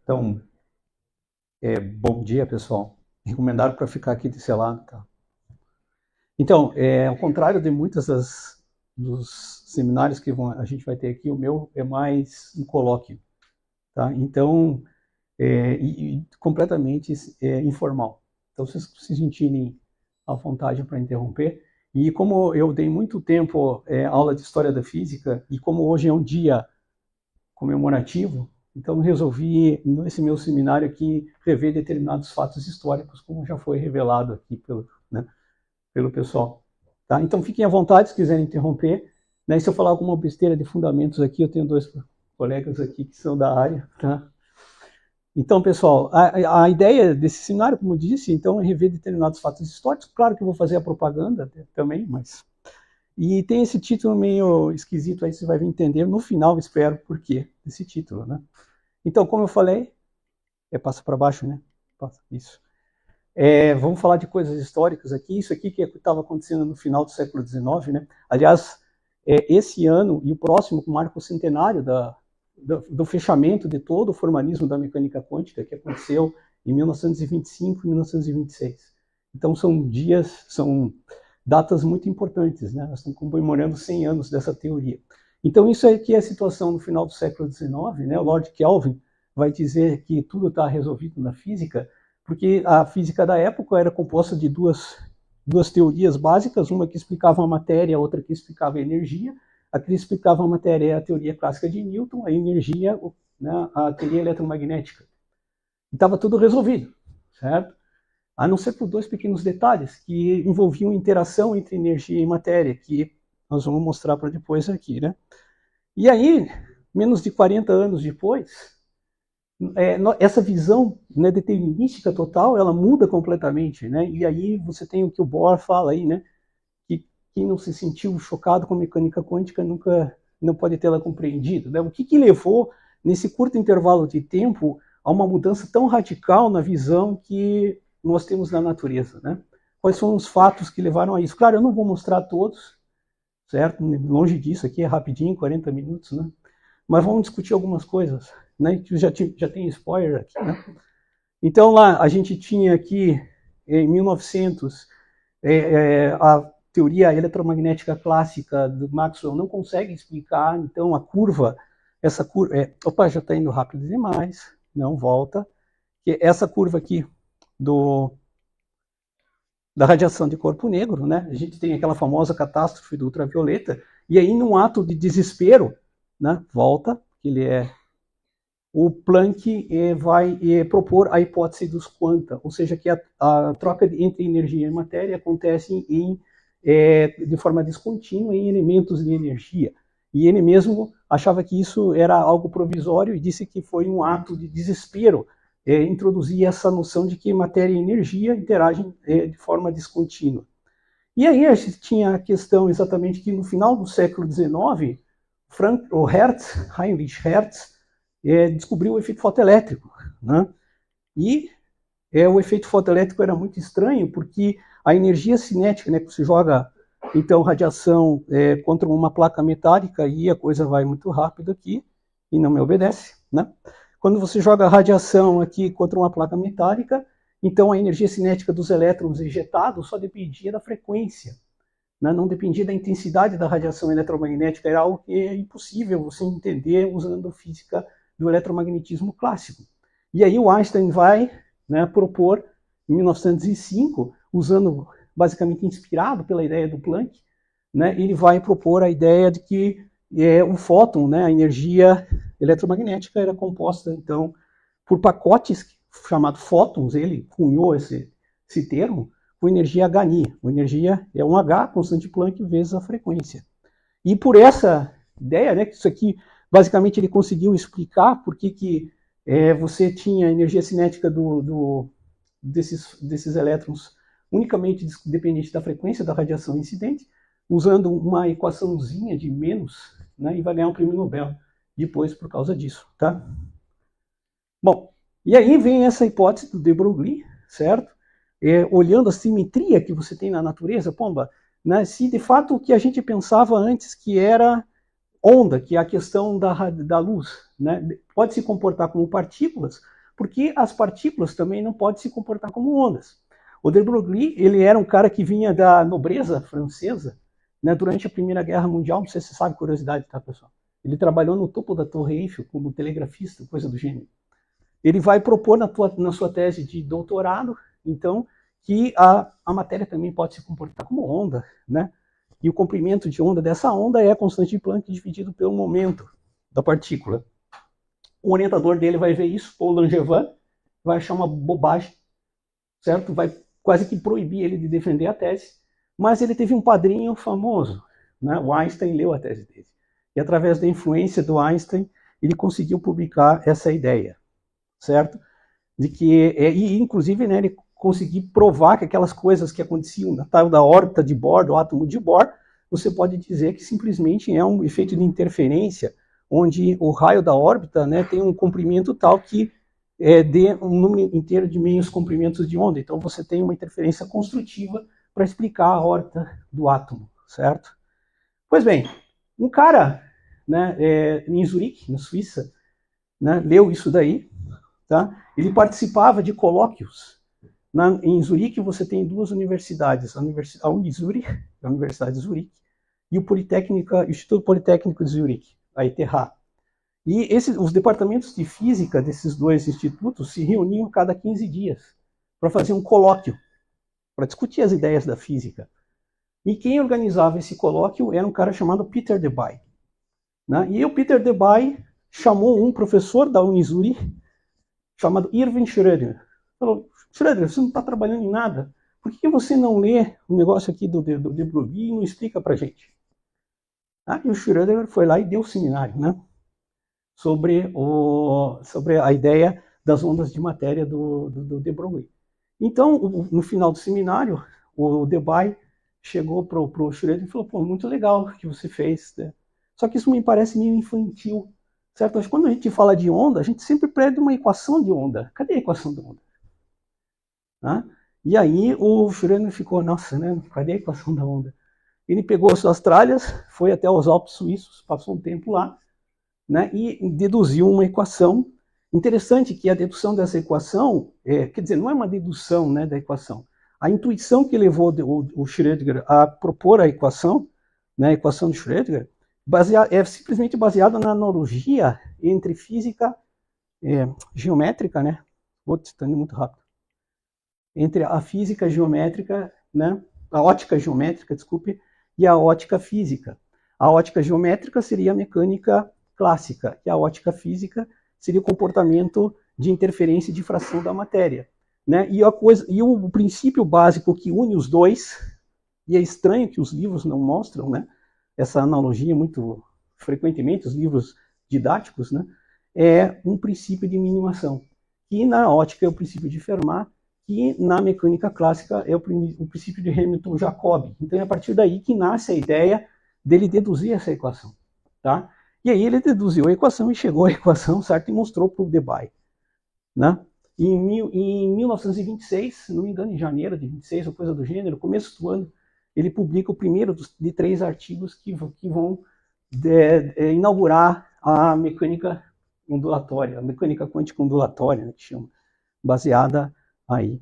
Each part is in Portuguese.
Então, bom dia, pessoal. Recomendaram para ficar aqui desse lado, tá? Então, ao contrário de muitas dos seminários que a gente vai ter aqui, o meu é mais um colóquio, tá? Então, completamente informal. Então, vocês se sentirem à vontade para interromper. E como eu dei muito tempo aula de História da Física, e como hoje é um dia comemorativo, então resolvi, nesse meu seminário aqui, rever determinados fatos históricos, como já foi revelado aqui pelo pessoal. Tá? Então fiquem à vontade se quiserem interromper. Né? E se eu falar alguma besteira de fundamentos aqui, eu tenho dois colegas aqui que são da área. Tá? Então, pessoal, a ideia desse seminário, como eu disse, então, é rever determinados fatos históricos. Claro que eu vou fazer a propaganda também, mas... E tem esse título meio esquisito, aí você vai entender no final, espero, por quê desse título, né? Então, como eu falei, passa para baixo, né? Passa, isso. Vamos falar de coisas históricas aqui. Isso aqui que estava acontecendo no final do século XIX, né? Aliás, esse ano e o próximo marca o centenário do fechamento de todo o formalismo da mecânica quântica, que aconteceu em 1925 e 1926. Então, são datas muito importantes, né? Nós estamos comemorando 100 anos dessa teoria. Então, isso aqui é a situação no final do século XIX, né? O Lord Kelvin vai dizer que tudo está resolvido na física, porque a física da época era composta de duas teorias básicas, uma que explicava a matéria, outra que explicava a energia. A que explicava a matéria é a teoria clássica de Newton, a energia, né, a teoria eletromagnética. E estava tudo resolvido, certo? A não ser por dois pequenos detalhes que envolviam interação entre energia e matéria, que nós vamos mostrar para depois aqui, né? E aí, menos de 40 anos depois, essa visão, né, determinística total, ela muda completamente, né? E aí você tem o que o Bohr fala aí, né? Que quem não se sentiu chocado com a mecânica quântica nunca não pode tê-la compreendido, né? O que levou, nesse curto intervalo de tempo, a uma mudança tão radical na visão que nós temos na natureza, né? Quais foram os fatos que levaram a isso? Claro, eu não vou mostrar todos, certo? Longe disso, aqui é rapidinho, 40 minutos, né? Mas vamos discutir algumas coisas, né? Que já tem spoiler aqui, né? Então lá, a gente tinha aqui, em 1900, a teoria eletromagnética clássica do Maxwell não consegue explicar, então a curva, essa curva, opa, já está indo rápido demais, não, volta, que essa curva aqui, da radiação de corpo negro, né? A gente tem aquela famosa catástrofe do ultravioleta, e aí num ato de desespero, né? Volta, o Planck vai propor a hipótese dos quanta, ou seja, que a troca entre energia e matéria acontece de forma descontínua em elementos de energia. E ele mesmo achava que isso era algo provisório e disse que foi um ato de desespero introduzir essa noção de que matéria e energia interagem de forma descontínua. E aí a gente tinha a questão exatamente que no final do século XIX, Heinrich Hertz, descobriu o efeito fotoelétrico, né? E o efeito fotoelétrico era muito estranho, porque a energia cinética, né, que você joga então radiação contra uma placa metálica, e a coisa vai muito rápido aqui, e não me obedece, né? Quando você joga radiação aqui contra uma placa metálica, então a energia cinética dos elétrons ejetados só dependia da frequência, né? Não dependia da intensidade da radiação eletromagnética, era algo que é impossível você entender usando a física do eletromagnetismo clássico. E aí o Einstein vai, né, propor, em 1905, usando, basicamente inspirado pela ideia do Planck, né, ele vai propor a ideia de que o fóton, né, a energia eletromagnética, era composta, então, por pacotes chamados fótons, ele cunhou esse termo, com energia Hν. A energia é um H, constante Planck, vezes a frequência. E por essa ideia, né, que isso aqui, basicamente, ele conseguiu explicar por que você tinha energia cinética desses elétrons unicamente dependente da frequência da radiação incidente, usando uma equaçãozinha de menos, né, e vai ganhar um prêmio Nobel depois por causa disso, tá? Bom, e aí vem essa hipótese do de Broglie, certo? Olhando a simetria que você tem na natureza, pomba, né, se de fato o que a gente pensava antes que era onda, que é a questão da luz, né, pode se comportar como partículas, Porque as partículas também não podem se comportar como ondas. O de Broglie, ele era um cara que vinha da nobreza francesa, né, durante a Primeira Guerra Mundial. Não sei se você sabe, curiosidade, tá, pessoal? Ele trabalhou no topo da Torre Eiffel como telegrafista, coisa do gênero. Ele vai propor na sua tese de doutorado, então, que a matéria também pode se comportar como onda, né? E o comprimento de onda dessa onda é a constante de Planck dividido pelo momento da partícula. O orientador dele vai ver isso, Paul Langevin, vai achar uma bobagem, certo? Vai quase que proibir ele de defender a tese, mas ele teve um padrinho famoso, né? O Einstein leu a tese dele. E através da influência do Einstein, ele conseguiu publicar essa ideia, certo? De que, e inclusive, né, ele conseguiu provar que aquelas coisas que aconteciam na tal da órbita de Bohr, do átomo de Bohr, você pode dizer que simplesmente é um efeito de interferência, onde o raio da órbita, né, tem um comprimento tal que dê um número inteiro de meios comprimentos de onda. Então você tem uma interferência construtiva para explicar a órbita do átomo, certo? Pois bem, um cara, né, em Zurique, na Suíça, né, leu isso daí, tá? Ele participava de colóquios. Em Zurique você tem duas universidades, a Unizuri, a Universidade de Zurique, e o Instituto Politécnico de Zurique, a ETH. E os departamentos de física desses dois institutos se reuniam a cada 15 dias para fazer um colóquio, para discutir as ideias da física. E quem organizava esse colóquio era um cara chamado Peter Debye. Né? E o Peter Debye chamou um professor da Unizuri, chamado Erwin Schrödinger. Falou, Schrödinger, você não está trabalhando em nada. Por que você não lê o negócio aqui do de Broglie e não explica para a gente? E o Schrödinger foi lá e deu o seminário, né? Sobre a ideia das ondas de matéria do de Broglie. Então, no final do seminário, o Debye chegou para o Schrödinger e falou, pô, muito legal o que você fez, né? Só que isso me parece meio infantil, certo? Mas quando a gente fala de onda, a gente sempre pede uma equação de onda. Cadê a equação de onda? E aí o Schrödinger ficou, nossa, né? Cadê a equação da onda? Ele pegou as suas tralhas, foi até os Alpes suíços, passou um tempo lá, né? E deduziu uma equação. Interessante que a dedução dessa equação, quer dizer, não é uma dedução, né, da equação. A intuição que levou o Schrödinger a propor a equação, né, a equação de Schrödinger, é simplesmente baseada na analogia entre física geométrica, né? Estou indo muito rápido. Entre a física geométrica, né? A ótica geométrica, desculpe, e a ótica física. A ótica geométrica seria a mecânica clássica, e a ótica física seria o comportamento de interferência e difração da matéria. Né? E o princípio básico que une os dois, e é estranho que os livros não mostram, né? Essa analogia muito frequentemente, os livros didáticos, né? É um princípio de minimação, que na ótica é o princípio de Fermat, que na mecânica clássica é o princípio de Hamilton-Jacobi. Então é a partir daí que nasce a ideia dele deduzir essa equação. Tá? E aí ele deduziu a equação e chegou à equação, certo? E mostrou para o Debye. Né? E em 1926, se não me engano, em janeiro de 26, ou coisa do gênero, começo do ano, ele publica o primeiro de 3 artigos que vão inaugurar a mecânica ondulatória, a mecânica quântica ondulatória, né, que chama, baseada aí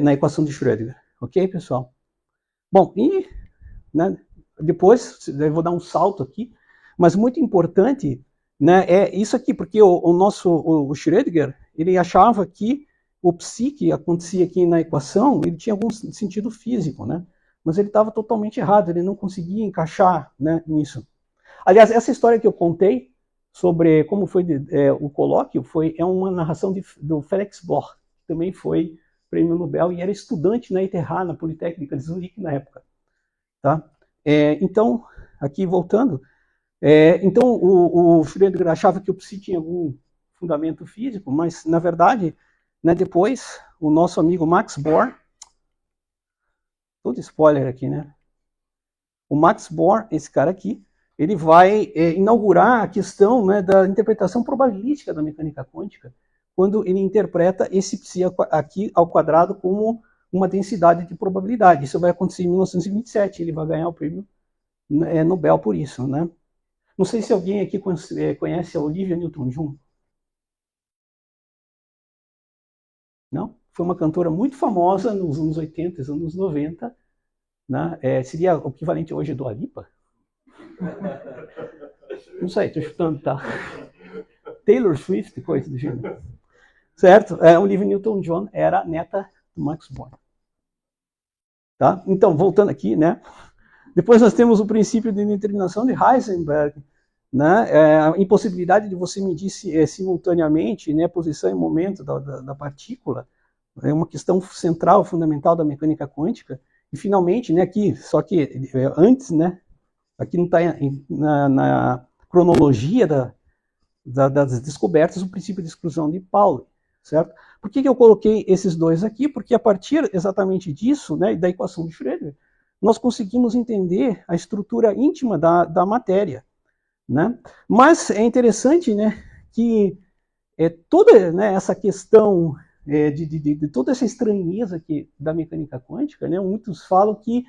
na equação de Schrödinger. Ok, pessoal? Bom, e né, depois, eu vou dar um salto aqui, mas muito importante, né, é isso aqui, porque o Schrödinger, ele achava que o psi que acontecia aqui na equação, ele tinha algum sentido físico, né? Mas ele estava totalmente errado, ele não conseguia encaixar, né, nisso. Aliás, essa história que eu contei sobre como foi o colóquio é uma narração do Felix Bloch, que também foi prêmio Nobel e era estudante na ETH, na Politécnica de Zurique na época. Tá? Então, aqui voltando, então o Schrödinger achava que o psi tinha algum fundamento físico, mas na verdade, né, depois o nosso amigo Max Born, todo spoiler aqui, né? O Max Born, esse cara aqui, ele vai inaugurar a questão, né, da interpretação probabilística da mecânica quântica, quando ele interpreta esse psi aqui ao quadrado como uma densidade de probabilidade. Isso vai acontecer em 1927, ele vai ganhar o prêmio Nobel por isso, né? Não sei se alguém aqui conhece a Olivia Newton-John. Não? Foi uma cantora muito famosa nos anos 80 e anos 90. Né? Seria o equivalente hoje do Dua Lipa? Não sei, estou chutando, tá? Taylor Swift, coisa do gênero. Certo? Olivia Newton-John era neta do Max Born. Tá? Então, voltando aqui, né? Depois nós temos o princípio de determinação de Heisenberg, né? A impossibilidade de você medir simultaneamente, né, posição e momento da partícula. É uma questão central, fundamental da mecânica quântica. E finalmente, né, aqui, só que antes, né, aqui não está na cronologia das descobertas, o princípio de exclusão de Pauli, certo? Por que eu coloquei esses dois aqui? Porque a partir exatamente disso, né, da equação de Schrödinger, nós conseguimos entender a estrutura íntima da matéria, né? Mas é interessante, né, que toda, né, essa questão de toda essa estranheza aqui da mecânica quântica, né, muitos falam que,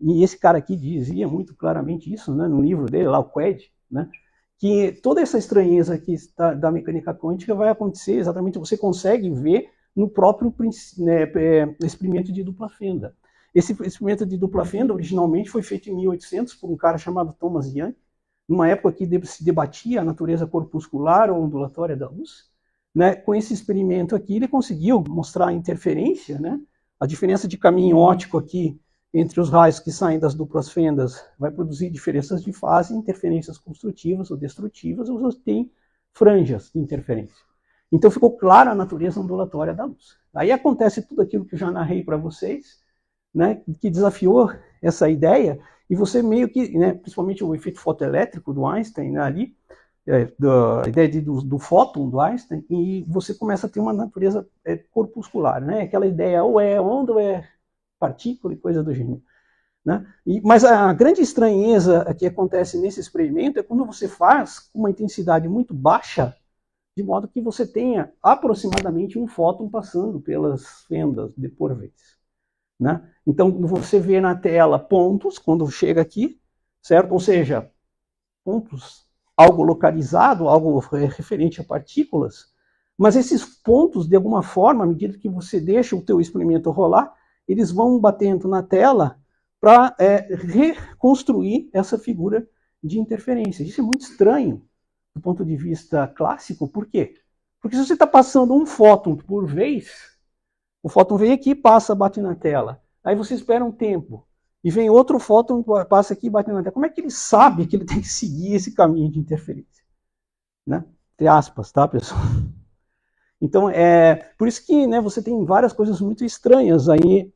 e esse cara aqui dizia muito claramente isso, né, no livro dele, lá o Qued, né, que toda essa estranheza aqui da mecânica quântica vai acontecer exatamente, você consegue ver no próprio, né, experimento de dupla fenda. Esse experimento de dupla fenda originalmente foi feito em 1800 por um cara chamado Thomas Young, numa época que se debatia a natureza corpuscular ou ondulatória da luz. Né? Com esse experimento aqui, ele conseguiu mostrar a interferência, né? A diferença de caminho óptico aqui entre os raios que saem das duplas fendas vai produzir diferenças de fase, interferências construtivas ou destrutivas, ou você tem franjas de interferência. Então ficou clara a natureza ondulatória da luz. Aí acontece tudo aquilo que eu já narrei para vocês, né, que desafiou essa ideia, e você meio que, né, principalmente o efeito fotoelétrico do Einstein, né, ali, a ideia do fóton do Einstein, e você começa a ter uma natureza corpuscular, né, aquela ideia ou é onda ou é partícula e coisa do gênero. Né? Mas a grande estranheza que acontece nesse experimento é quando você faz com uma intensidade muito baixa, de modo que você tenha aproximadamente um fóton passando pelas fendas de por vez. Né? Então, você vê na tela pontos, quando chega aqui, certo? Ou seja, pontos, algo localizado, algo referente a partículas, mas esses pontos, de alguma forma, à medida que você deixa o teu experimento rolar, eles vão batendo na tela para reconstruir essa figura de interferência. Isso é muito estranho do ponto de vista clássico. Por quê? Porque se você está passando um fóton por vez, o fóton vem aqui, passa, bate na tela. Aí você espera um tempo, e vem outro fóton, passa aqui e bate na tela. Como é que ele sabe que ele tem que seguir esse caminho de interferência? Né? Entre aspas, tá, pessoal? Então, por isso que, né, você tem várias coisas muito estranhas aí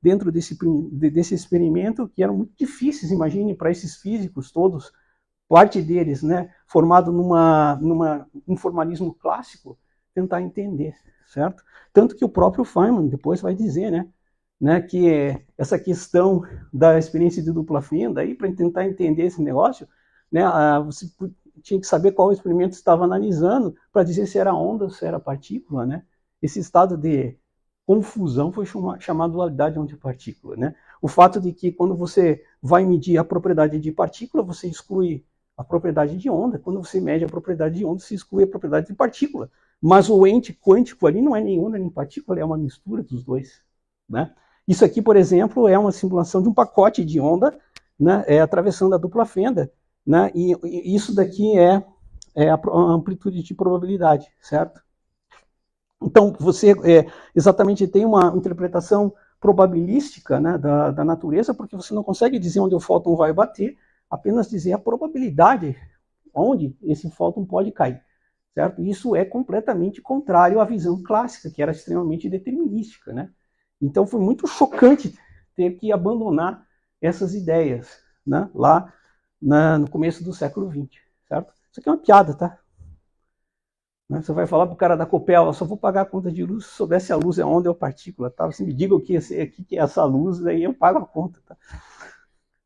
dentro desse experimento, que eram muito difíceis, imagine, para esses físicos todos, parte deles, né, formado num formalismo clássico, tentar entender, certo? Tanto que o próprio Feynman depois vai dizer, né, que essa questão da experiência de dupla fenda, aí, para tentar entender esse negócio, né, você tinha que saber qual experimento estava analisando para dizer se era onda ou se era partícula, né? Esse estado de confusão foi chamado dualidade onda-partícula, né? O fato de que quando você vai medir a propriedade de partícula, você exclui a propriedade de onda. Quando você mede a propriedade de onda, você exclui a propriedade de partícula. Mas o ente quântico ali não é nem onda nem partícula, é uma mistura dos dois, né? Isso aqui, por exemplo, é uma simulação de um pacote de onda, né, atravessando a dupla fenda, né? E isso daqui é a amplitude de probabilidade, certo? Então, você exatamente tem uma interpretação probabilística, né, da natureza, porque você não consegue dizer onde o fóton vai bater, apenas dizer a probabilidade onde esse fóton pode cair, certo? Isso é completamente contrário à visão clássica, que era extremamente determinística, né? Então, foi muito chocante ter que abandonar essas ideias, né, lá no começo do século XX, certo? Isso aqui é uma piada, tá? Você vai falar para o cara da Copel, eu só vou pagar a conta de luz se soubesse a luz é onda ou partícula, tá? Você me diga o que é essa luz, aí eu pago a conta, tá?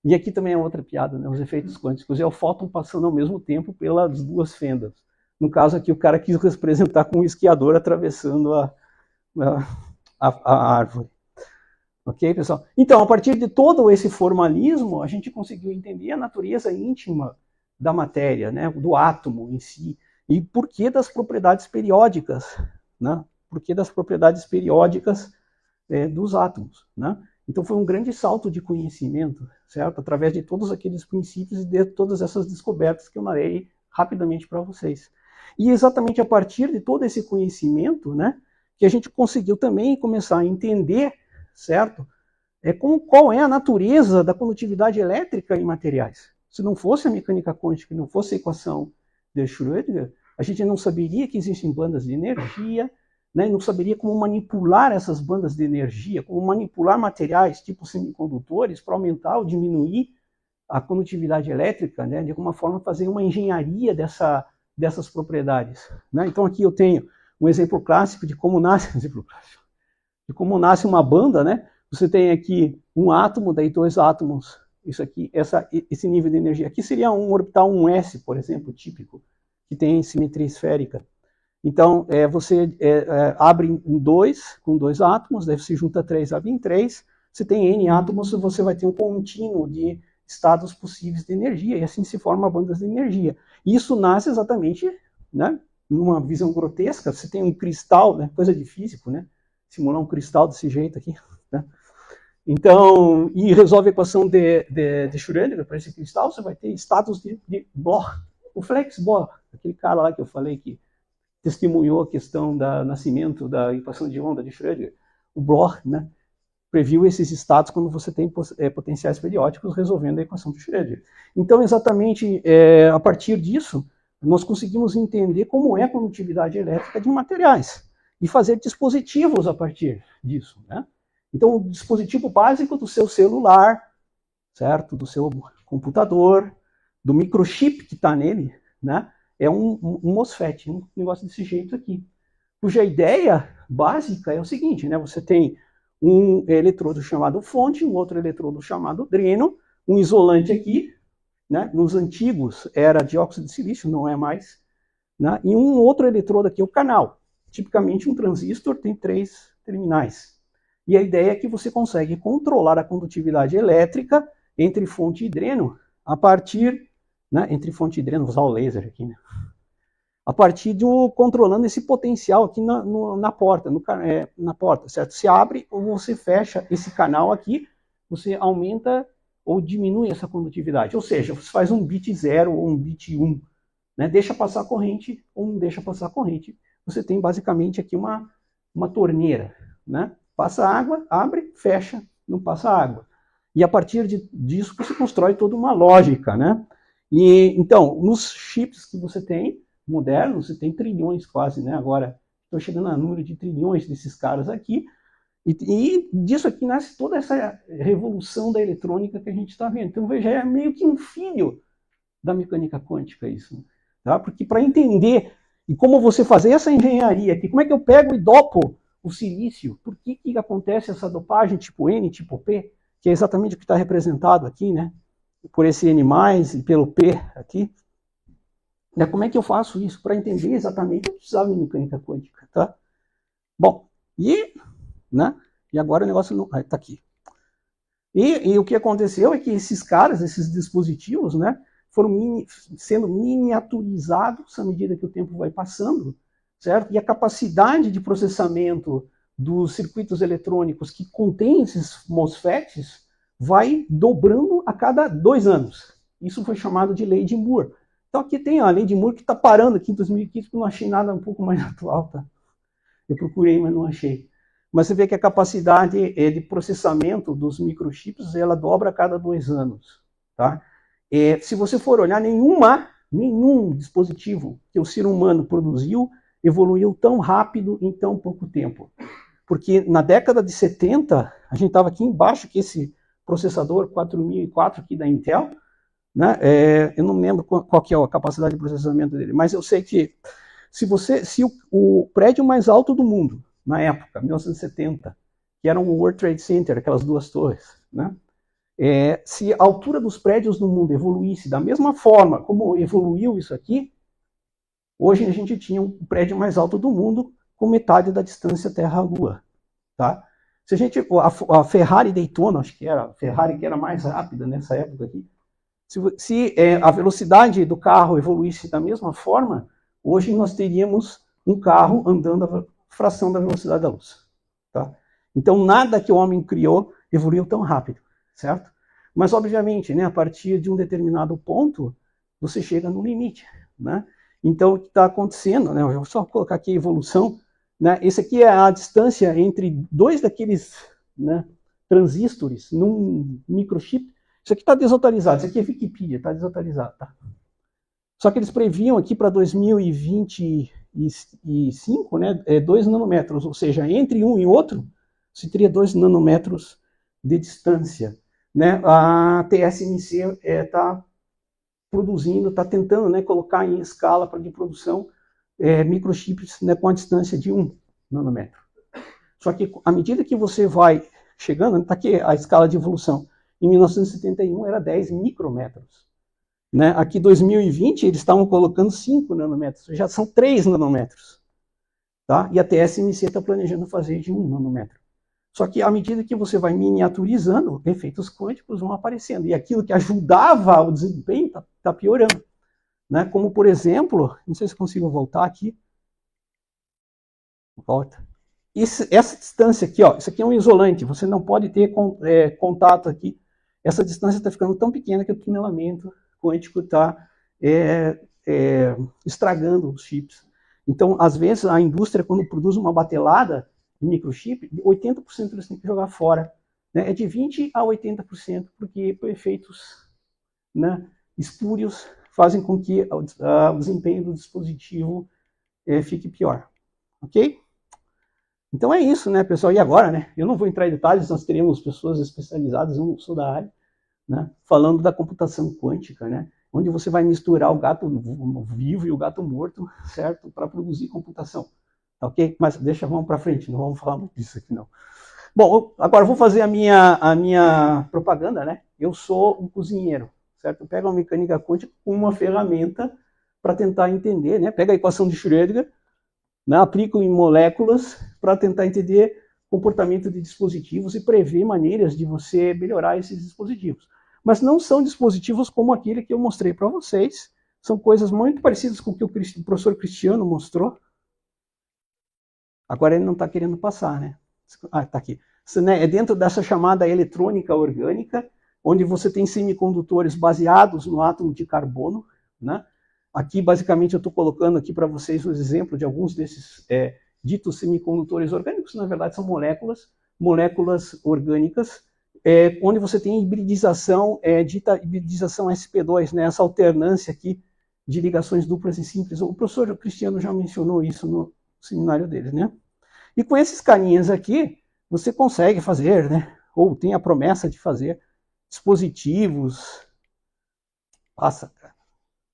E aqui também é outra piada, né? Os efeitos quânticos é o fóton passando ao mesmo tempo pelas duas fendas. No caso aqui, o cara quis representar com um esquiador atravessando a árvore. Ok, pessoal? Então, a partir de todo esse formalismo, a gente conseguiu entender a natureza íntima da matéria, né, do átomo em si, e por que das propriedades periódicas, né, porquê das propriedades periódicas dos átomos, né? Então foi um grande salto de conhecimento, certo? Através de todos aqueles princípios e de todas essas descobertas que eu narrei rapidamente para vocês. E exatamente a partir de todo esse conhecimento, né, que a gente conseguiu também começar a entender, certo? Qual é a natureza da condutividade elétrica em materiais. Se não fosse a mecânica quântica, não fosse a equação de Schrödinger, a gente não saberia que existem bandas de energia, né? Não saberia como manipular essas bandas de energia, como manipular materiais tipo semicondutores para aumentar ou diminuir a condutividade elétrica, né? De alguma forma fazer uma engenharia dessas propriedades, né? Então aqui eu tenho um exemplo clássico de como nasce uma banda, né? Você tem aqui um átomo, daí dois átomos, isso aqui, esse nível de energia. Aqui seria um orbital 1s, por exemplo, típico, que tem simetria esférica. Então, você abre em 2, com 2 átomos, daí você junta 3, abre em 3, você tem N átomos, você vai ter um contínuo de estados possíveis de energia, e assim se formam bandas de energia. Isso nasce exatamente, né, numa visão grotesca, você tem um cristal, né, coisa de físico, né, simular um cristal desse jeito aqui, né. Então, e resolve a equação de Schrödinger para esse cristal, você vai ter estados de Bohr, o Felix Bohr, aquele cara lá que eu falei que testemunhou a questão do nascimento da equação de onda de Schrödinger. O Bohr, né, previu esses estados quando você tem potenciais periódicos resolvendo a equação de Schrödinger. Então, exatamente a partir disso, nós conseguimos entender como é a condutividade elétrica de materiais e fazer dispositivos a partir disso, né? Então, o dispositivo básico do seu celular, certo? Do seu computador, do microchip que está nele, né? É um MOSFET, um negócio desse jeito aqui. Cuja ideia básica é o seguinte, né? Você tem um eletrodo chamado fonte, um outro eletrodo chamado dreno, um isolante aqui, né? Nos antigos era dióxido de silício, não é mais, né? E um outro eletrodo aqui, o canal. Tipicamente um transistor tem 3 terminais. E a ideia é que você consegue controlar a condutividade elétrica entre fonte e dreno a partir, né, entre fonte e dreno, vou usar o laser aqui, né, a partir de controlando esse potencial aqui na porta, na porta, certo? Se abre ou você fecha esse canal aqui, você aumenta ou diminui essa condutividade. Ou seja, você faz um bit 0 ou um bit 1, né? Deixa passar a corrente ou não deixa passar a corrente. Você tem basicamente aqui uma torneira, né? Passa água, abre, fecha, não passa água. E a partir disso você constrói toda uma lógica, né? E então, nos chips que você tem, modernos, você tem trilhões quase, né? Agora, estou chegando a número de trilhões desses caras aqui. E disso aqui nasce toda essa revolução da eletrônica que a gente está vendo. Então, veja, é meio que um filho da mecânica quântica isso, tá? Porque para entender e como você fazer essa engenharia aqui, como é que eu pego e dopo o silício, por que acontece essa dopagem tipo N, tipo P, que é exatamente o que está representado aqui, né? Por esse N+, e pelo P aqui. Né? Como é que eu faço isso? Para entender exatamente, eu precisava de mecânica quântica, tá? Bom, né? E agora o negócio não... tá aqui. E o que aconteceu é que esses caras, esses dispositivos, né, foram sendo miniaturizados à medida que o tempo vai passando, certo? E a capacidade de processamento dos circuitos eletrônicos que contêm esses MOSFETs vai dobrando a cada 2 anos. Isso foi chamado de lei de Moore. Então aqui tem a lei de Moore que está parando aqui em 2015, porque eu não achei nada um pouco mais atual, tá? Eu procurei, mas não achei. Mas você vê que a capacidade de processamento dos microchips, ela dobra a cada 2 anos, tá? Se você for olhar, nenhum dispositivo que o ser humano produziu evoluiu tão rápido em tão pouco tempo. Porque na década de 70, a gente estava aqui embaixo, que esse processador 4004 aqui da Intel, né, eu não lembro qual que é a capacidade de processamento dele, mas eu sei que se o prédio mais alto do mundo, na época, 1970, que era um World Trade Center, aquelas 2 torres, né, se a altura dos prédios no mundo evoluísse da mesma forma como evoluiu isso aqui, hoje a gente tinha um prédio mais alto do mundo com metade da distância Terra-Lua, tá? Se a gente, a Ferrari Daytona, acho que era a Ferrari que era mais rápida nessa época aqui, se a velocidade do carro evoluísse da mesma forma, hoje nós teríamos um carro andando fração da velocidade da luz. Tá? Então, nada que o homem criou evoluiu tão rápido, certo? Mas, obviamente, né, a partir de um determinado ponto, você chega no limite, né? Então, o que está acontecendo, né, eu vou só colocar aqui a evolução, né, esse aqui é a distância entre dois daqueles, né, transistores num microchip. Isso aqui está desatualizado, isso aqui é Wikipedia, está desatualizado, tá? Só que eles previam aqui para 2025, né, 2 nanômetros, ou seja, entre um e outro, se teria 2 nanômetros de distância. Né? A TSMC está produzindo, está tentando, né, colocar em escala de produção microchips, né, com a distância de 1 nanômetro. Só que à medida que você vai chegando, está aqui a escala de evolução. Em 1971 era 10 micrômetros. Né? Aqui, em 2020, eles estavam colocando 5 nanômetros, já são 3 nanômetros. Tá? E a TSMC está planejando fazer de 1 nanômetro. Só que, à medida que você vai miniaturizando, efeitos quânticos vão aparecendo. E aquilo que ajudava o desempenho está piorando. Né? Como, por exemplo, não sei se consigo voltar aqui. Volta. Essa distância aqui, ó, isso aqui é um isolante, você não pode ter contato aqui. Essa distância está ficando tão pequena que o tunelamento quântico está estragando os chips. Então, às vezes, a indústria, quando produz uma batelada de microchip, 80% eles têm que jogar fora. Né? É de 20% a 80%, porque efeitos, né, espúrios fazem com que o desempenho do dispositivo fique pior. Ok? Então é isso, né, pessoal? E agora, né? Eu não vou entrar em detalhes, nós teremos pessoas especializadas, eu não sou da área, né, falando da computação quântica, né, onde você vai misturar o gato vivo e o gato morto, certo? Para produzir computação, ok? Mas vamos para frente, não vamos falar muito disso aqui, não. Bom, agora eu vou fazer a minha propaganda, né? Eu sou um cozinheiro, certo? Eu pego a mecânica quântica com uma ferramenta para tentar entender, né? Pega a equação de Schrödinger, né? Aplico em moléculas para tentar entender comportamento de dispositivos e prever maneiras de você melhorar esses dispositivos. Mas não são dispositivos como aquele que eu mostrei para vocês. São coisas muito parecidas com o que o professor Cristiano mostrou. Agora ele não está querendo passar, né? Ah, está aqui. Isso, né, é dentro dessa chamada eletrônica orgânica, onde você tem semicondutores baseados no átomo de carbono, né? Aqui, basicamente, eu estou colocando aqui para vocês os exemplos de alguns desses ditos semicondutores orgânicos. Na verdade, são moléculas orgânicas, onde você tem hibridização, dita hibridização sp2, né? Essa alternância aqui de ligações duplas e simples. O professor Cristiano já mencionou isso no seminário dele, né? E com esses carinhas aqui, você consegue fazer, né? Ou tem a promessa de fazer dispositivos. Passa, cara.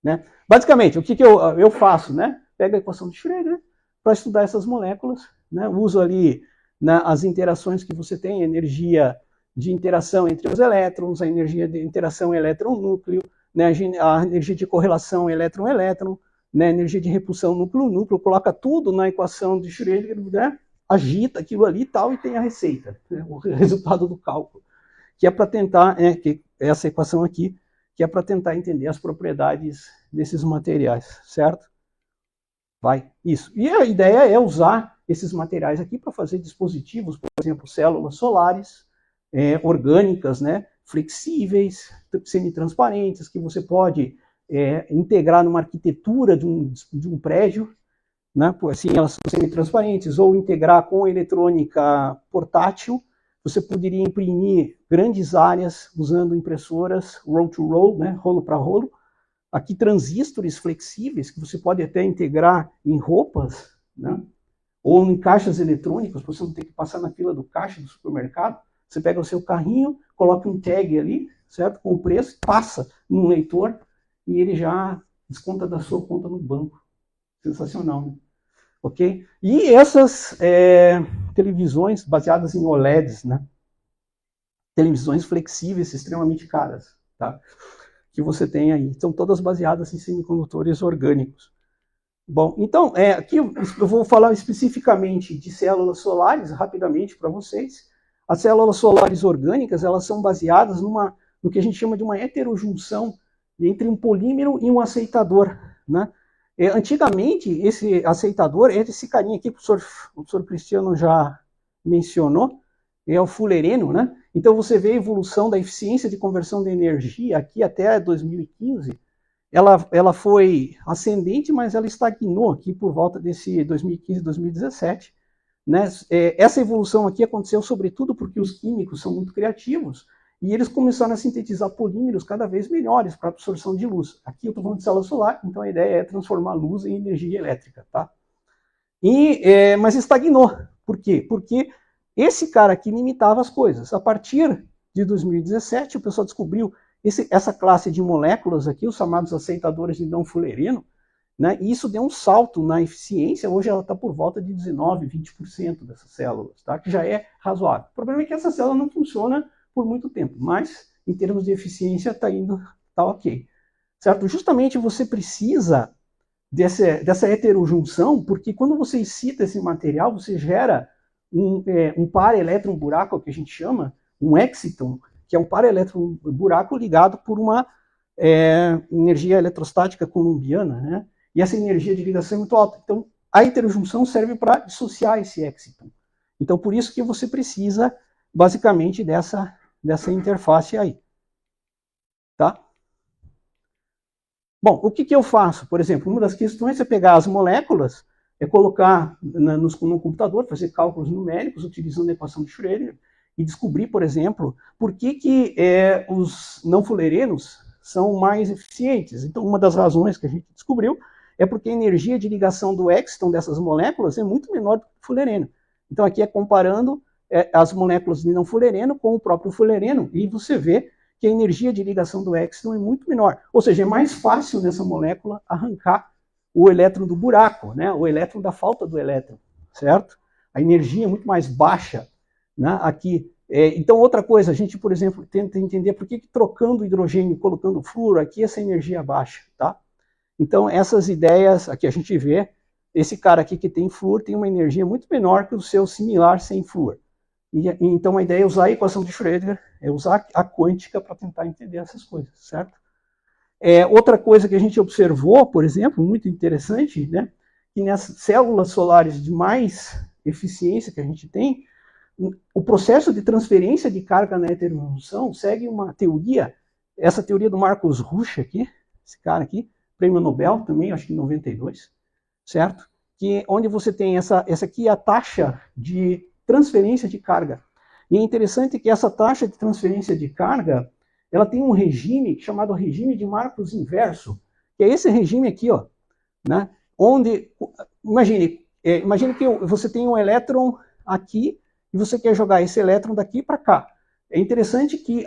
Né? Basicamente, o que eu faço? Né? Pego a equação de Schrödinger para estudar essas moléculas, né? Uso ali, né, as interações que você tem, a energia de interação entre os elétrons, a energia de interação elétron-núcleo, né, a energia de correlação elétron-elétron, né, a energia de repulsão núcleo-núcleo, coloca tudo na equação de Schrödinger, né? Agita aquilo ali e tal, e tem a receita, né? O resultado do cálculo, que é para tentar, que essa equação aqui, que é para tentar entender as propriedades desses materiais, certo? Vai, isso. E a ideia é usar esses materiais aqui para fazer dispositivos, por exemplo, células solares, orgânicas, né, flexíveis, semitransparentes, que você pode integrar numa arquitetura de um prédio, né, assim, elas são semitransparentes, ou integrar com eletrônica portátil. Você poderia imprimir grandes áreas usando impressoras roll-to-roll, né, rolo para rolo. Aqui transistores flexíveis que você pode até integrar em roupas, né, ou em caixas eletrônicas, para você não ter que passar na fila do caixa do supermercado. Você pega o seu carrinho, coloca um tag ali, certo, com o preço, passa num leitor e ele já desconta da sua conta no banco. Sensacional, né? Ok? E essas televisões baseadas em OLEDs, né? Televisões flexíveis extremamente caras, tá? Que você tem aí. São todas baseadas em semicondutores orgânicos. Bom, então, aqui eu vou falar especificamente de células solares, rapidamente para vocês. As células solares orgânicas, elas são baseadas no que a gente chama de uma heterojunção entre um polímero e um aceitador, né? Antigamente, esse aceitador era esse carinha aqui que o professor Cristiano já mencionou, é o fullereno, né? Então você vê a evolução da eficiência de conversão de energia aqui até 2015, ela foi ascendente, mas ela estagnou aqui por volta desse 2015, 2017. Né? Essa evolução aqui aconteceu sobretudo porque os químicos são muito criativos e eles começaram a sintetizar polímeros cada vez melhores para absorção de luz. Aqui eu estou falando de célula solar, então a ideia é transformar luz em energia elétrica. Tá? Mas estagnou. Por quê? Porque esse cara aqui limitava as coisas. A partir de 2017, o pessoal descobriu essa classe de moléculas aqui, os chamados aceitadores de não fullereno, né? E isso deu um salto na eficiência. Hoje ela está por volta de 19%, 20% dessas células, tá? Que já é razoável. O problema é que essa célula não funciona por muito tempo, mas em termos de eficiência está ok. Certo? Justamente você precisa dessa heterojunção, porque quando você excita esse material, você gera um para-elétron-buraco, que a gente chama, um exciton, que é um para-elétron-buraco ligado por uma energia eletrostática colombiana, né? E essa energia de ligação é muito alta. Então, a heterojunção serve para dissociar esse exciton. Então, por isso que você precisa, basicamente, dessa interface aí. Tá? Bom, o que eu faço? Por exemplo, uma das questões é pegar as moléculas, colocar no computador, fazer cálculos numéricos utilizando a equação de Schrödinger e descobrir, por exemplo, por que os não fullerenos são mais eficientes. Então, uma das razões que a gente descobriu é porque a energia de ligação do exciton dessas moléculas é muito menor do que o fullereno. Então, aqui é comparando as moléculas de não fullereno com o próprio fullereno, e você vê que a energia de ligação do exciton é muito menor. Ou seja, é mais fácil nessa molécula arrancar o elétron do buraco, né? O elétron da falta do elétron, certo? A energia é muito mais baixa, né? Aqui. Então, outra coisa, a gente, por exemplo, tenta entender por que trocando hidrogênio e colocando flúor, aqui essa energia é baixa, tá? Então, essas ideias, aqui a gente vê, esse cara aqui que tem flúor tem uma energia muito menor que o seu similar sem flúor. Então, a ideia é usar a equação de Schrödinger, é usar a quântica para tentar entender essas coisas, certo? Outra coisa que a gente observou, por exemplo, muito interessante, né, que nessas células solares de mais eficiência que a gente tem, o processo de transferência de carga na heterojunção segue uma teoria, essa teoria do Marcus Rusch aqui, esse cara aqui, prêmio Nobel também, acho que em 92, certo? Onde você tem essa aqui é a taxa de transferência de carga. E é interessante que essa taxa de transferência de carga, ela tem um regime chamado regime de Marcos inverso, que é esse regime aqui, ó, né? Onde, imagine que você tem um elétron aqui e você quer jogar esse elétron daqui para cá. É interessante que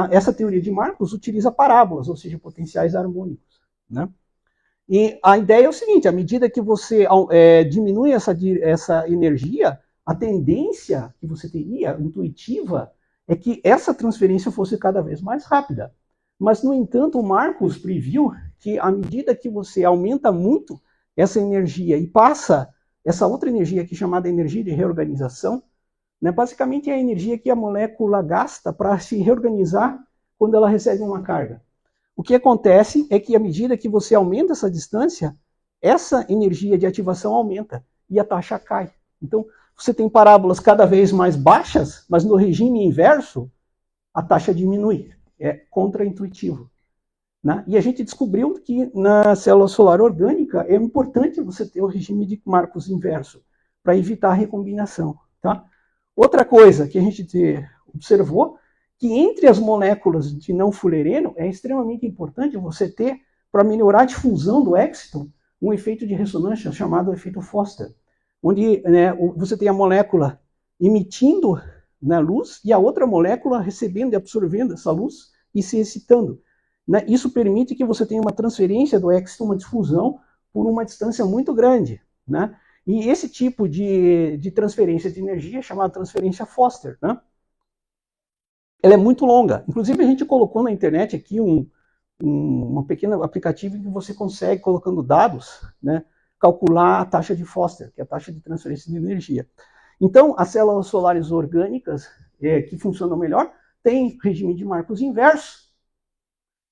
essa teoria de Marcos utiliza parábolas, ou seja, potenciais harmônicos, né? E a ideia é o seguinte, à medida que você diminui essa energia, a tendência que você teria, intuitiva, é que essa transferência fosse cada vez mais rápida. Mas, no entanto, o Marcos previu que à medida que você aumenta muito essa energia e passa essa outra energia aqui chamada energia de reorganização, né, basicamente é a energia que a molécula gasta para se reorganizar quando ela recebe uma carga. O que acontece é que à medida que você aumenta essa distância, essa energia de ativação aumenta e a taxa cai. Então, você tem parábolas cada vez mais baixas, mas no regime inverso, a taxa diminui. É contraintuitivo. Né? E a gente descobriu que na célula solar orgânica é importante você ter o regime de Marcos inverso, para evitar a recombinação. Tá? Outra coisa que a gente observou, que entre as moléculas de não fullereno é extremamente importante você ter, para melhorar a difusão do exciton, um efeito de ressonância chamado efeito Foster, onde, né, você tem a molécula emitindo, né, luz e a outra molécula recebendo e absorvendo essa luz e se excitando. Né? Isso permite que você tenha uma transferência do exciton, uma difusão, por uma distância muito grande. Né? E esse tipo de transferência de energia é chamada transferência Foster. Né? Ela é muito longa. Inclusive, a gente colocou na internet aqui um pequeno aplicativo em que você consegue, colocando dados, né, calcular a taxa de Foster, que é a taxa de transferência de energia. Então, as células solares orgânicas que funcionam melhor têm regime de Marcos inverso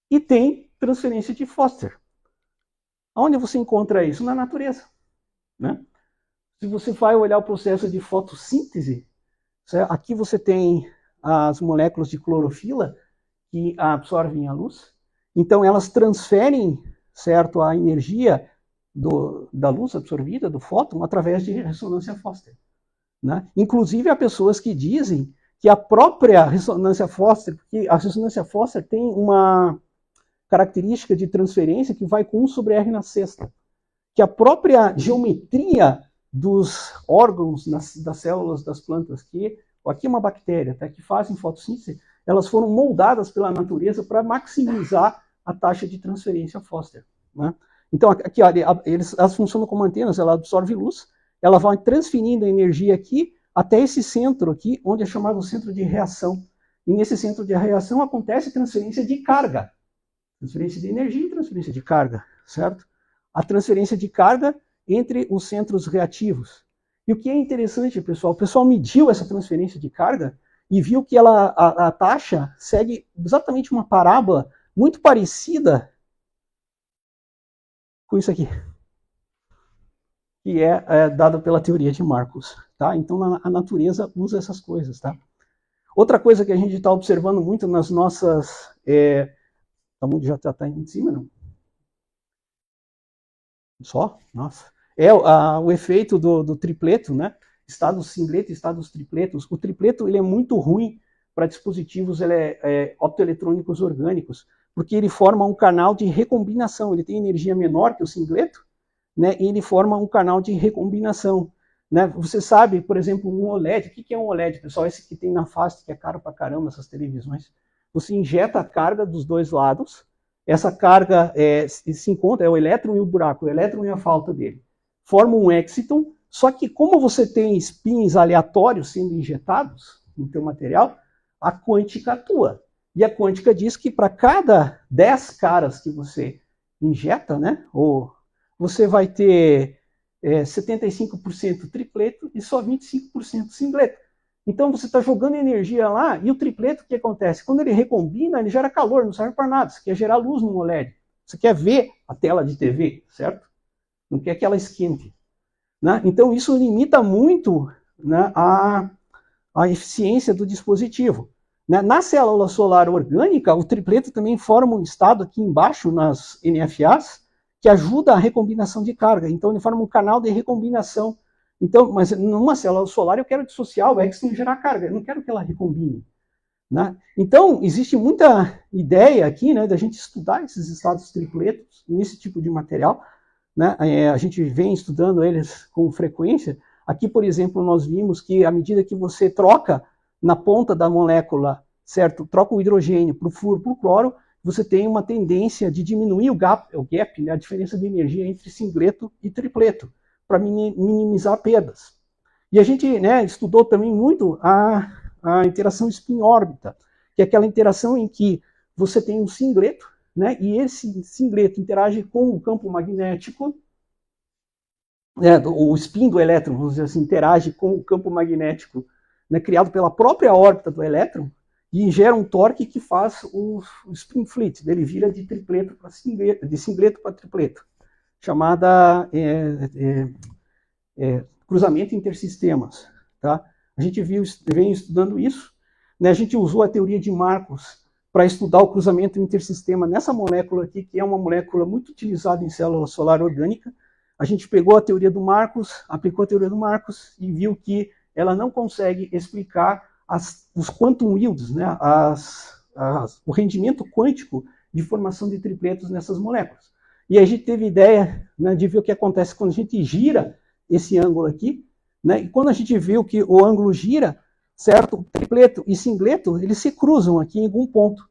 e tem transferência de Foster. Aonde você encontra isso? Na natureza, né? Se você vai olhar o processo de fotossíntese, certo? Aqui você tem as moléculas de clorofila que absorvem a luz. Então, elas transferem, certo, a energia da luz absorvida, do fóton, através de ressonância Foster. Né? Inclusive, há pessoas que dizem que a própria ressonância Foster, porque a ressonância Foster tem uma característica de transferência que vai com 1 sobre R na sexta, que a própria geometria dos órgãos das células das plantas, que aqui é uma bactéria, tá, que fazem fotossíntese, elas foram moldadas pela natureza para maximizar a taxa de transferência Foster. Né? Então, aqui, elas funcionam como antenas, ela absorve luz, ela vai transferindo a energia aqui até esse centro aqui, onde é chamado centro de reação. E nesse centro de reação acontece transferência de carga. Transferência de energia e transferência de carga, certo? A transferência de carga entre os centros reativos. E o que é interessante, pessoal, o pessoal mediu essa transferência de carga e viu que a taxa segue exatamente uma parábola muito parecida com isso aqui, que é dada pela teoria de Marcos. Tá? Então, a natureza usa essas coisas. Tá? Outra coisa que a gente está observando muito nas nossas... já está em cima, não? Só? Nossa. O efeito do tripleto, né? Estados singleto e estados tripletos. O tripleto ele é muito ruim para dispositivos optoeletrônicos orgânicos, porque ele forma um canal de recombinação. Ele tem energia menor que o singleto, né? E ele forma um canal de recombinação. Né? Você sabe, por exemplo, um OLED. O que é um OLED, pessoal? Esse que tem na face, que é caro pra caramba, essas televisões. Você injeta a carga dos dois lados. Essa carga se encontra, é o elétron e o buraco, o elétron e a falta dele. Forma um exciton, só que como você tem spins aleatórios sendo injetados no teu material, a quântica atua. E a quântica diz que para cada 10 caras que você injeta, né, você vai ter 75% tripleto e só 25% singleto. Então você está jogando energia lá e o tripleto, o que acontece? Quando ele recombina, ele gera calor, não serve para nada. Você quer gerar luz no OLED. Você quer ver a tela de TV, certo? Não quer que ela esquente. Né? Então isso limita muito, né, a eficiência do dispositivo. Né? Na célula solar orgânica, o tripleto também forma um estado aqui embaixo nas NFAs que ajuda a recombinação de carga. Então ele forma um canal de recombinação. Então, mas numa célula solar eu quero dissociar o exciton e gerar carga, eu não quero que ela recombine. Né? Então, existe muita ideia aqui, né, da gente estudar esses estados tripletos nesse tipo de material. Né? A gente vem estudando eles com frequência. Aqui, por exemplo, nós vimos que à medida que você troca na ponta da molécula, certo? Troca o hidrogênio para o flúor, para o cloro, você tem uma tendência de diminuir o gap, né, a diferença de energia entre singleto e tripleto, para minimizar perdas. E a gente, né, estudou também muito a interação spin-órbita, que é aquela interação em que você tem um singleto, né, e esse singleto interage com o campo magnético, o spin do elétron, vamos dizer assim, interage com o campo magnético, né, criado pela própria órbita do elétron, e gera um torque que faz o spin fleet, ele vira de tripleto para singleto, de singleto para tripleto, chamada cruzamento intersistemas. Tá? A gente vem estudando isso, né? A gente usou a teoria de Marcos para estudar o cruzamento intersistema nessa molécula aqui, que é uma molécula muito utilizada em célula solar orgânica. A gente pegou a teoria do Marcos, aplicou a teoria do Marcos e viu que ela não consegue explicar os quantum yields, né? O rendimento quântico de formação de tripletos nessas moléculas. E a gente teve ideia, né, de ver o que acontece quando a gente gira esse ângulo aqui, né? E quando a gente viu que o ângulo gira, certo? Tripleto e singleto, eles se cruzam aqui em algum ponto.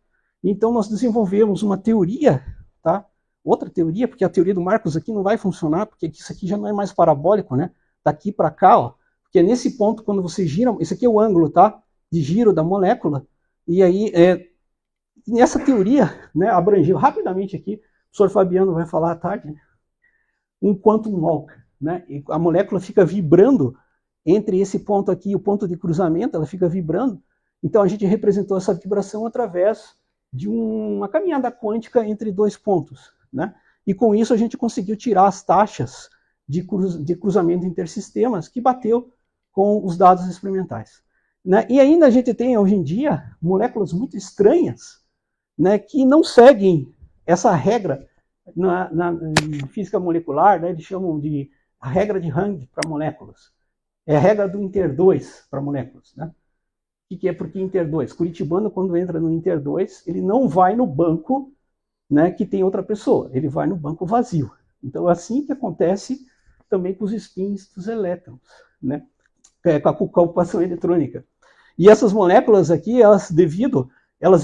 Então nós desenvolvemos uma teoria, tá? Outra teoria, porque a teoria do Marcos aqui não vai funcionar, porque isso aqui já não é mais parabólico, né? Daqui para cá, ó, porque é nesse ponto, quando você gira, esse aqui é o ângulo, tá? De giro da molécula, e aí, nessa teoria, né, abrangeu rapidamente aqui, o professor Fabiano vai falar à tarde, né, um quantum walk, né, e a molécula fica vibrando entre esse ponto aqui e o ponto de cruzamento, ela fica vibrando, então a gente representou essa vibração através de uma caminhada quântica entre dois pontos, né, e com isso a gente conseguiu tirar as taxas de cruzamento intersistemas que bateu com os dados experimentais. Né? E ainda a gente tem, hoje em dia, moléculas muito estranhas, né, que não seguem essa regra em física molecular, né, eles chamam de a regra de Hund para moléculas. É a regra do Inter 2 para moléculas. Né? O que é por que Inter 2? Curitibano, quando entra no Inter 2, ele não vai no banco, né, que tem outra pessoa, ele vai no banco vazio. Então, é assim que acontece também com os spins dos elétrons, né, com a ocupação eletrônica. E essas moléculas aqui, elas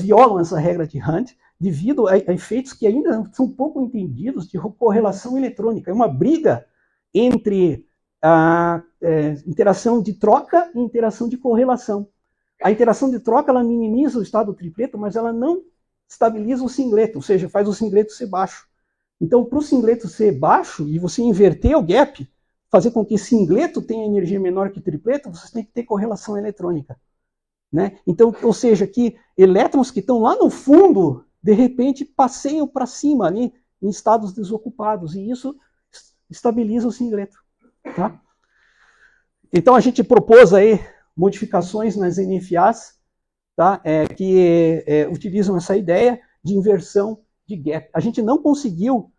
violam essa regra de Hund devido a efeitos que ainda são pouco entendidos de correlação eletrônica. É uma briga entre a interação de troca e interação de correlação. A interação de troca, ela minimiza o estado tripleto, mas ela não estabiliza o singleto, ou seja, faz o singleto ser baixo. Então, para o singleto ser baixo e você inverter o gap, fazer com que singleto tenha energia menor que tripleto, você tem que ter correlação eletrônica. Né? Então, ou seja, que elétrons que estão lá no fundo, de repente, passeiam para cima ali, em estados desocupados, e isso estabiliza o singleto. Tá? Então, a gente propôs aí modificações nas NFAs, tá? Que utilizam essa ideia de inversão de gap. A gente não conseguiu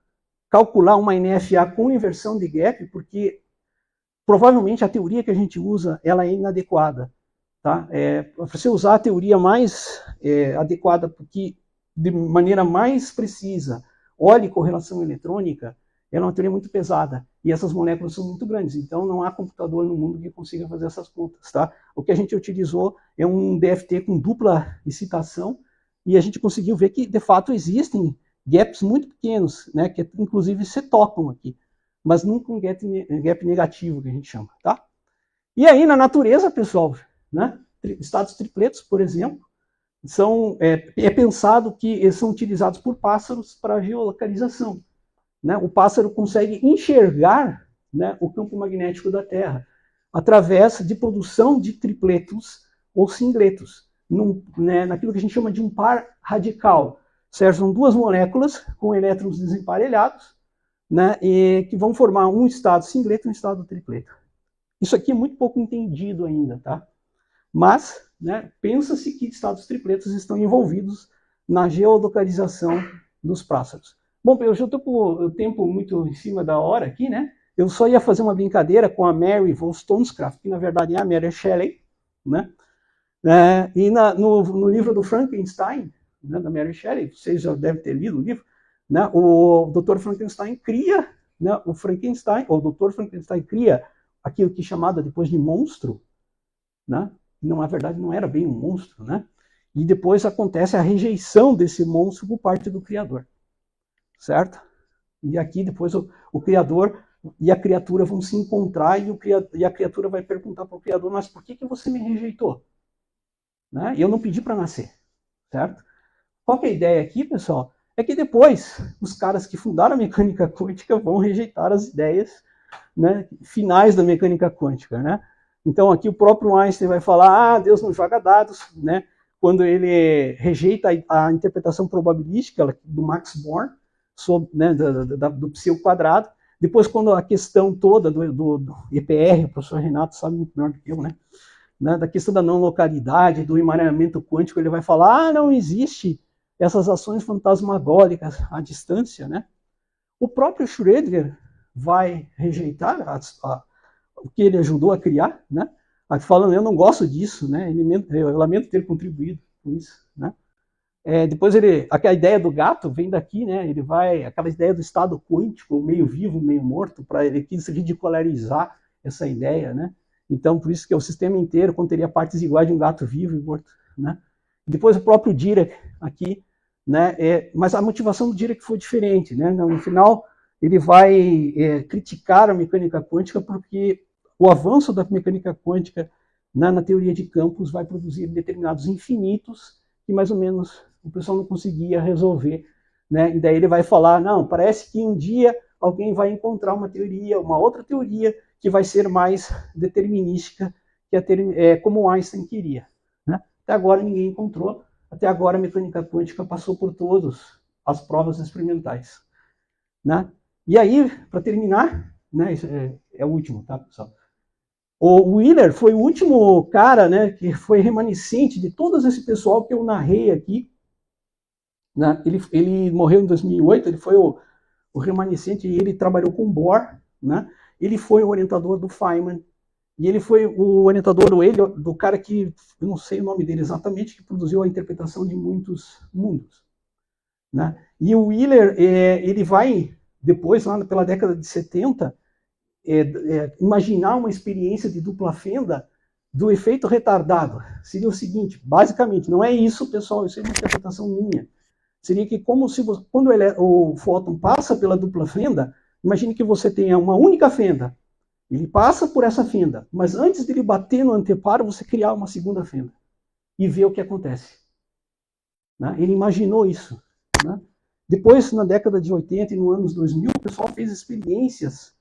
calcular uma NFA com inversão de gap, porque provavelmente a teoria que a gente usa ela é inadequada. Tá? Para você usar a teoria mais adequada, porque de maneira mais precisa, olhe correlação eletrônica, ela é uma teoria muito pesada. E essas moléculas são muito grandes, então não há computador no mundo que consiga fazer essas contas. Tá? O que a gente utilizou é um DFT com dupla excitação, e a gente conseguiu ver que, de fato, existem gaps muito pequenos, né, que inclusive se tocam aqui, mas nunca um gap negativo, que a gente chama. Tá? E aí, na natureza, pessoal, né, estados tripletos, por exemplo, é pensado que eles são utilizados por pássaros para geolocalização. Né? O pássaro consegue enxergar, né, o campo magnético da Terra através de produção de tripletos ou singletos, naquilo que a gente chama de um par radical. Certo? São duas moléculas com elétrons desemparelhados, né, e que vão formar um estado singleto e um estado tripleto. Isso aqui é muito pouco entendido ainda, tá? Mas, né, pensa-se que estados tripletos estão envolvidos na geolocalização dos pássaros. Bom, eu já estou com o tempo muito em cima da hora aqui, né? Eu só ia fazer uma brincadeira com a Mary Wollstonecraft, que na verdade é a Mary Shelley, né? E no livro do Frankenstein, né, da Mary Shelley, vocês já devem ter lido o livro, né? O Dr. Frankenstein cria, né, o Dr. Frankenstein cria aquilo que é chamado depois de monstro, né? Não, na verdade, não era bem um monstro, né? E depois acontece a rejeição desse monstro por parte do Criador. Certo? E aqui depois o Criador e a criatura vão se encontrar e a criatura vai perguntar para o Criador, mas por que você me rejeitou? Né? Eu não pedi para nascer. Certo? Qual que é a ideia aqui, pessoal? É que depois os caras que fundaram a mecânica quântica vão rejeitar as ideias, né, finais da mecânica quântica. Né? Então aqui o próprio Einstein vai falar, Deus não joga dados, né? Quando ele rejeita a interpretação probabilística do Max Born, sobre, né, do psi quadrado. Depois, quando a questão toda do EPR, o professor Renato sabe muito melhor do que eu, né, da questão da não localidade, do emaranhamento quântico, ele vai falar, não existe essas ações fantasmagóricas à distância. Né? O próprio Schrödinger vai rejeitar o que ele ajudou a criar, né? Falando, eu não gosto disso, né? Eu lamento ter contribuído com isso. Né? Depois a ideia do gato vem daqui, né? Aquela ideia do estado quântico, meio vivo, meio morto, para ele quis ridicularizar essa ideia, né? Então, por isso que o sistema inteiro conteria partes iguais de um gato vivo e morto, né? Depois o próprio Dirac aqui, né? Mas a motivação do Dirac foi diferente, né? No final, ele vai criticar a mecânica quântica porque o avanço da mecânica quântica na teoria de campos vai produzir determinados infinitos que mais ou menos o pessoal não conseguia resolver. Né? E daí ele vai falar, não, parece que um dia alguém vai encontrar uma teoria, uma outra teoria que vai ser mais determinística, como Einstein queria. Né? Até agora ninguém encontrou, até agora a mecânica quântica passou por todas as provas experimentais. né? E aí, para terminar, né, isso é o último, tá, pessoal? O Wheeler foi o último cara, né, que foi remanescente de todo esse pessoal que eu narrei aqui, né? Ele morreu em 2008, ele foi o remanescente e ele trabalhou com Bohr, né? Ele foi o orientador do Feynman e ele foi o orientador do cara que, eu não sei o nome dele exatamente, que produziu a interpretação de muitos mundos, né? E o Wheeler, ele vai depois, lá pela década de 70, imaginar uma experiência de dupla fenda do efeito retardado. Seria o seguinte, basicamente, não é isso, pessoal, isso é uma interpretação minha. Seria que como se você, quando o fóton passa pela dupla fenda, imagine que você tenha uma única fenda. Ele passa por essa fenda, mas antes dele bater no anteparo, você criar uma segunda fenda e ver o que acontece. Né? Ele imaginou isso. Né? Depois, na década de 80 e no anos 2000, o pessoal fez experiências.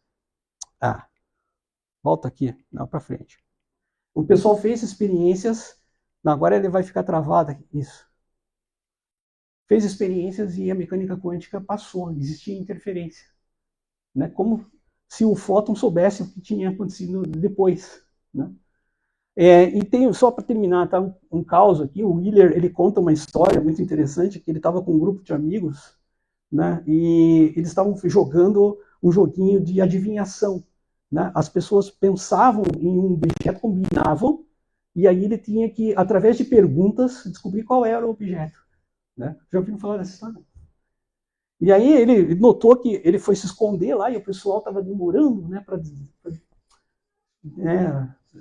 Volta aqui, não, para frente. O pessoal fez experiências. Agora ele vai ficar travado aqui. Isso. Fez experiências e a mecânica quântica passou. Existia interferência. Né? Como se o fóton soubesse o que tinha acontecido depois. Né? E tem, só para terminar, tá, um caso aqui. O Wheeler, ele conta uma história muito interessante, que ele estava com um grupo de amigos, né, e eles estavam jogando um joguinho de adivinhação. Né? As pessoas pensavam em um objeto, combinavam, e aí ele tinha que, através de perguntas, descobrir qual era o objeto. Né? Já ouviram falar dessa história? E aí ele notou que ele foi se esconder lá e o pessoal estava demorando, né, para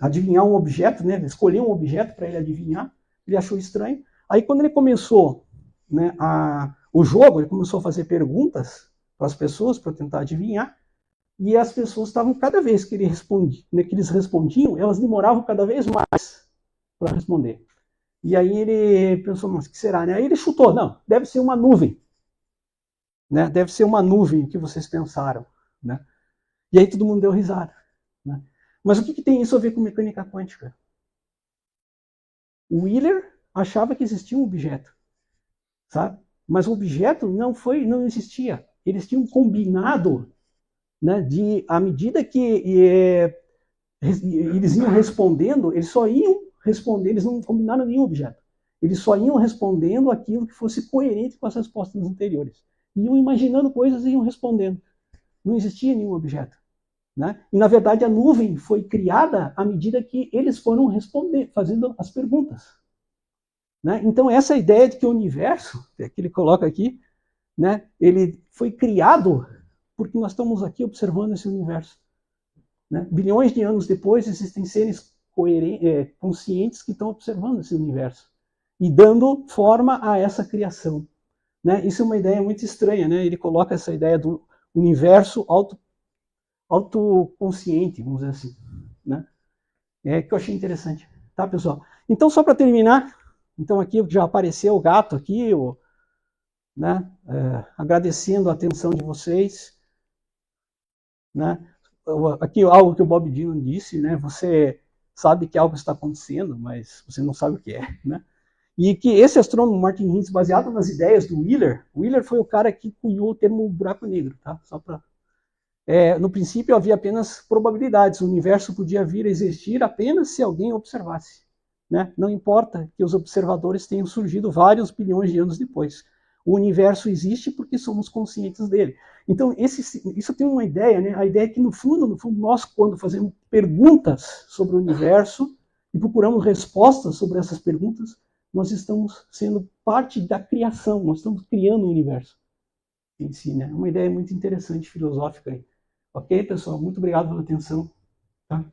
adivinhar um objeto, né, escolher um objeto para ele adivinhar. Ele achou estranho. Aí quando ele começou, né, o jogo, ele começou a fazer perguntas para as pessoas para tentar adivinhar. E as pessoas estavam, cada vez que ele respondia, né, que eles respondiam, elas demoravam cada vez mais para responder. E aí ele pensou, mas o que será? Né? Aí ele chutou, não, deve ser uma nuvem. Né? Deve ser uma nuvem que vocês pensaram. Né? E aí todo mundo deu risada. Né? Mas o que tem isso a ver com mecânica quântica? O Wheeler achava que existia um objeto, sabe? Mas o objeto não existia. Eles tinham combinado, né, à medida que eles iam respondendo, eles só iam responder, eles não combinaram nenhum objeto. Eles só iam respondendo aquilo que fosse coerente com as respostas anteriores. Iam imaginando coisas e iam respondendo. Não existia nenhum objeto. Né? E, na verdade, a nuvem foi criada à medida que eles foram respondendo, fazendo as perguntas. Né? Então, essa ideia de que o universo, que ele coloca aqui, né, ele foi criado porque nós estamos aqui observando esse universo. Né? Bilhões de anos depois, existem seres conscientes que estão observando esse universo e dando forma a essa criação. Né? Isso é uma ideia muito estranha. Né? Ele coloca essa ideia do universo autoconsciente, vamos dizer assim. Né? Que eu achei interessante. Tá, pessoal? Então, só para terminar, então aqui já apareceu o gato aqui, né? Agradecendo a atenção de vocês. Né? Aqui algo que o Bob Dylan disse, né? Você sabe que algo está acontecendo, mas você não sabe o que é, né? E que esse astrônomo Martin Hintz, baseado nas ideias do Wheeler foi o cara que cunhou o termo buraco negro, tá? Só para no princípio havia apenas probabilidades, o universo podia vir a existir apenas se alguém observasse. Né? Não importa que os observadores tenham surgido vários bilhões de anos depois. O universo existe porque somos conscientes dele. Então, isso tem uma ideia, né? A ideia é que, no fundo, nós, quando fazemos perguntas sobre o universo e procuramos respostas sobre essas perguntas, nós estamos sendo parte da criação, nós estamos criando o universo em si. Né? Uma ideia muito interessante, filosófica aí. Ok, pessoal? Muito obrigado pela atenção. Tá?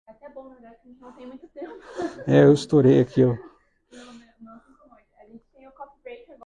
É até bom, né? Que a gente não tem muito tempo. Eu estourei aqui, ó.